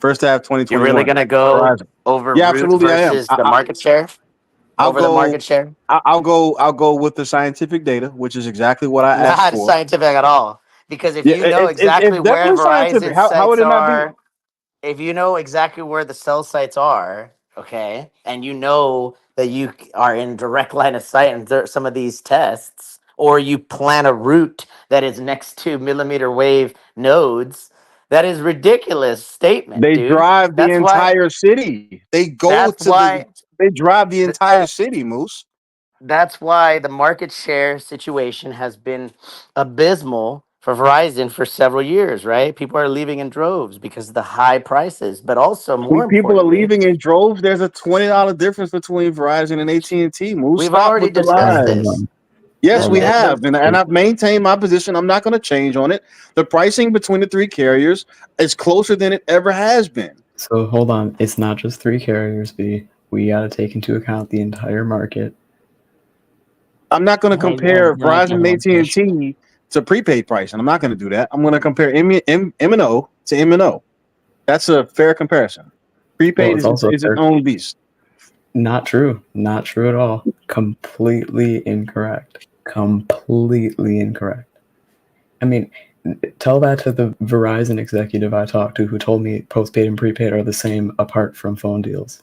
First half 2021. You're really gonna go Verizon. over Yeah, root absolutely, I am. versus the market share? I'll Over the go. market share? I'll go with the scientific data, which is exactly what I asked Not for. scientific at all. Because if Yeah, you know exactly it's where definitely scientific. Verizon How would sites it not be? are, if you know exactly where the cell sites are, okay, and you know that you are in direct line of sight in some of these tests, or you plan a route that is next to millimeter wave nodes, that is ridiculous statement, They dude. drive the That's why. entire city. They go That's to the. why. They drive the entire city, Moose. That's why the market share situation has been abysmal for Verizon for several years, right? People are leaving in droves because of the high prices, but also more People are importantly, leaving in droves. There's a $20 difference between Verizon and AT&T. Moose, we've stop already with the discussed lies. this. Yes, we The- have, the- and I've maintained my position. I'm not going to change on it. The pricing between the three carriers is closer than it ever has been. So hold on, it's not just three carriers, B. We got to take into account the entire market. I'm not going to Hey, compare no, Verizon and AT&T to prepaid pricing. I'm not going to do that. I'm going to compare M&O to M&O. That's a fair comparison. Prepaid is its own beast. Not true. Not true at all. Completely incorrect. Completely incorrect. I mean, tell that to the Verizon executive I talked to who told me postpaid and prepaid are the same apart from phone deals.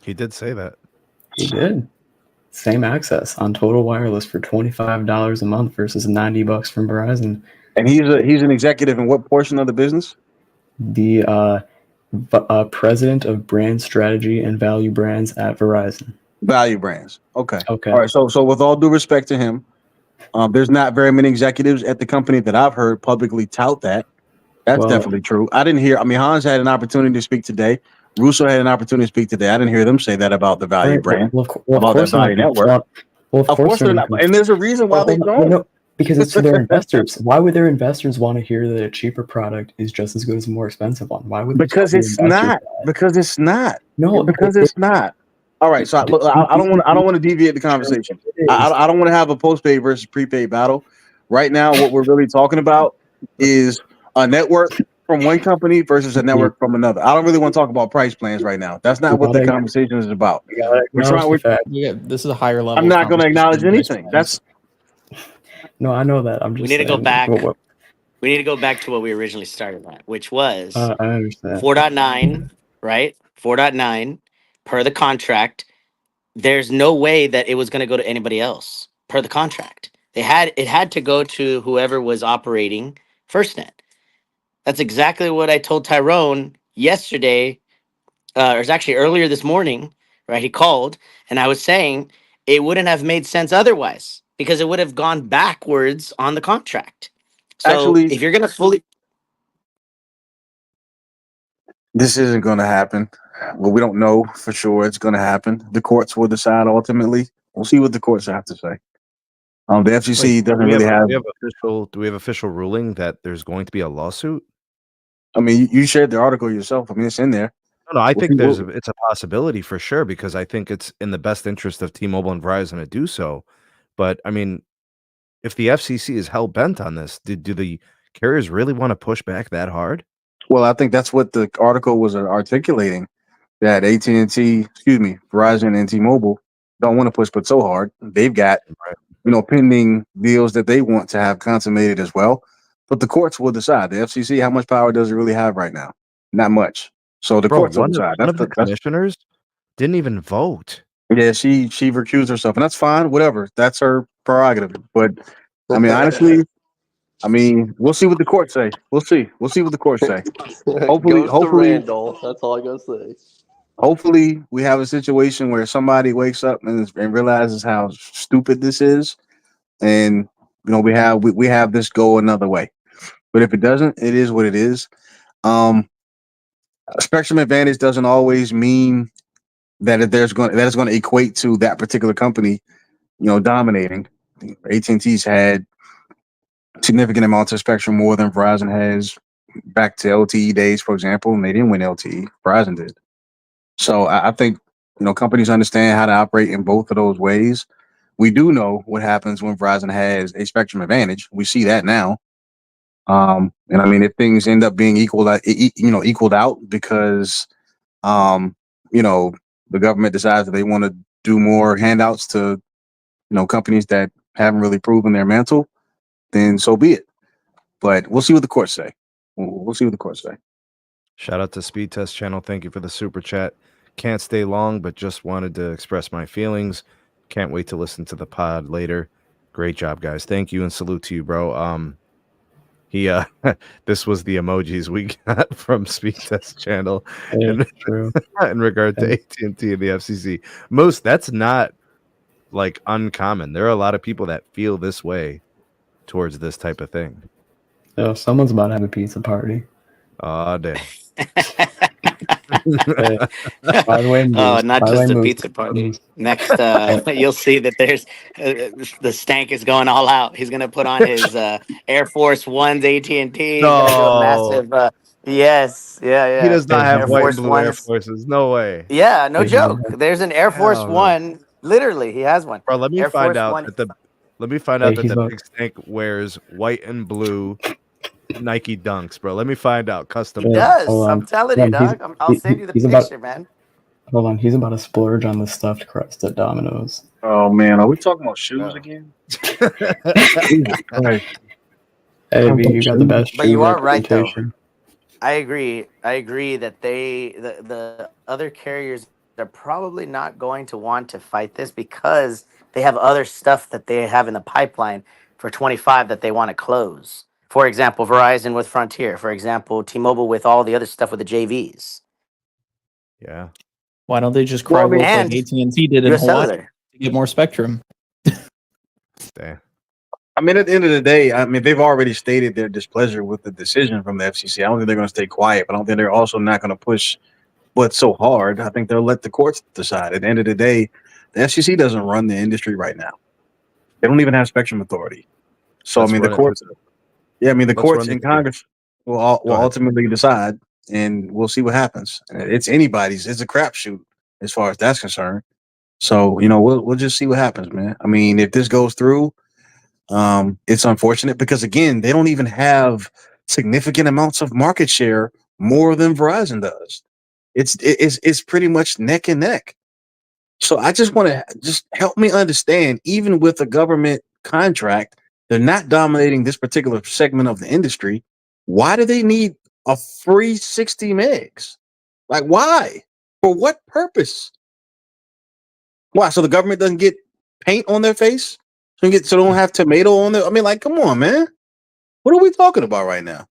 He did say that. He did. Same access on Total Wireless for $25 a month versus $90 from Verizon. And he's an executive in what portion of the business? The president of brand strategy and value brands at Verizon. Value brands. Okay. Okay. All right. So with all due respect to him, there's not very many executives at the company that I've heard publicly tout that. That's definitely true. I didn't hear. I mean, Hans had an opportunity to speak today. Russo had an opportunity to speak today. I didn't hear them say that about the value brand, about the value network. Of course they're not. And there's a reason why they don't. No, because it's to their investors. Why would their investors want to hear that a cheaper product is just as good as a more expensive one? Why would? Because it's not. Because it's not. No, because it's not. All right. So I don't want to deviate the conversation. I don't want to have a postpaid versus prepaid battle. Right now, what we're really talking about is a network from one company versus a network from another. I don't really want to talk about price plans right now. That's not what the conversation is about. Yeah, this is a higher level. I'm not going to acknowledge anything. No, I know that. I'm just. We need to go back. We need to go back to what we originally started at, which was I understand. 4.9, right? 4.9 per the contract. There's no way that it was going to go to anybody else per the contract. It had to go to whoever was operating FirstNet. That's exactly what I told Tyrone yesterday, or it was actually earlier this morning, right? He called, and I was saying it wouldn't have made sense otherwise because it would have gone backwards on the contract. So actually, if you're going to fully... This isn't going to happen. Well, we don't know for sure it's going to happen. The courts will decide ultimately. We'll see what the courts have to say. The FCC doesn't really have. Do we have official ruling that there's going to be a lawsuit? I mean, you shared the article yourself. I mean, it's in there. No, I think it's a possibility for sure because I think it's in the best interest of T-Mobile and Verizon to do so. But I mean, if the FCC is hell bent on this, do the carriers really want to push back that hard? Well, I think that's what the article was articulating. That Verizon and T-Mobile don't want to push, but so hard. They've got pending deals that they want to have consummated as well. But the courts will decide. The FCC, how much power does it really have right now? Not much. So the courts will decide. One of the commissioners didn't even vote. Yeah, she recused herself, and that's fine. Whatever, that's her prerogative. But I mean, honestly, we'll see what the courts say. We'll see what the courts say. Hopefully, Randall. That's all I gotta say. Hopefully, we have a situation where somebody wakes up and realizes how stupid this is, and we have this go another way. But if it doesn't, it is what it is. Spectrum advantage doesn't always mean that it's going to equate to that particular company, dominating. AT&T's had significant amounts of spectrum, more than Verizon has. Back to LTE days, for example, and they didn't win LTE. Verizon did. So I think companies understand how to operate in both of those ways. We do know what happens when Verizon has a spectrum advantage. We see that now. And I mean, if things end up being equaled out because, um, you know, the government decides that they want to do more handouts to, companies that haven't really proven their mantle, then so be it. But we'll see what the courts say. We'll see what the courts say. Shout out to Speed Test Channel. Thank you for the super chat. Can't stay long, but just wanted to express my feelings. Can't wait to listen to the pod later. Great job, guys. Thank you and salute to you, bro. This was the emojis we got from Speed Test Channel True. in regard to AT&T and the FCC. Most, that's not like uncommon. There are a lot of people that feel this way towards this type of thing. Oh, someone's about to have a pizza party. Oh, damn. By the way, not just a pizza party. Next, you'll see that there's the stank is going all out. He's gonna put on his Air Force Ones AT&T. He's gonna do a massive. Yes, yeah. He does not have Air white Force and blue Air Ones. Forces. No way. Yeah, no joke. There's an Air Force Hell no. One. Literally, he has one. Bro, let me Air find Force out One. that the big snake wears white and blue Nike Dunks, bro. Let me find out. Custom. He does. I'm telling you, dog. I'll send you the picture, man. Hold on, he's about to splurge on the stuffed crust at Domino's. Oh man, are we talking about shoes again? Right. Hey, V, you got the best. But you are right, though. I agree that the other carriers are probably not going to want to fight this because they have other stuff that they have in the pipeline for 25 that they want to close. For example, Verizon with Frontier. For example, T-Mobile with all the other stuff with the JVs. Yeah. Why don't they just cry wolf like AT&T did in Hawaii to get more spectrum? Damn. I mean, at the end of the day, I mean, they've already stated their displeasure with the decision from the FCC. I don't think they're going to stay quiet, but I don't think they're also not going to push but so hard. I think they'll let the courts decide. At the end of the day, the FCC doesn't run the industry right now. They don't even have spectrum authority. So, I mean, the courts, the courts and Congress will ultimately decide, and we'll see what happens. It's anybody's. It's a crapshoot as far as that's concerned. So, we'll just see what happens, man. I mean, if this goes through, it's unfortunate because again, they don't even have significant amounts of market share more than Verizon does. It's pretty much neck and neck. So I just want to just help me understand, even with a government contract, they're not dominating this particular segment of the industry. Why do they need a free 60 megs? Like, why? For what purpose? Why? So the government doesn't get paint on their face? So they don't have tomato on there? I mean, like, come on, man. What are we talking about right now?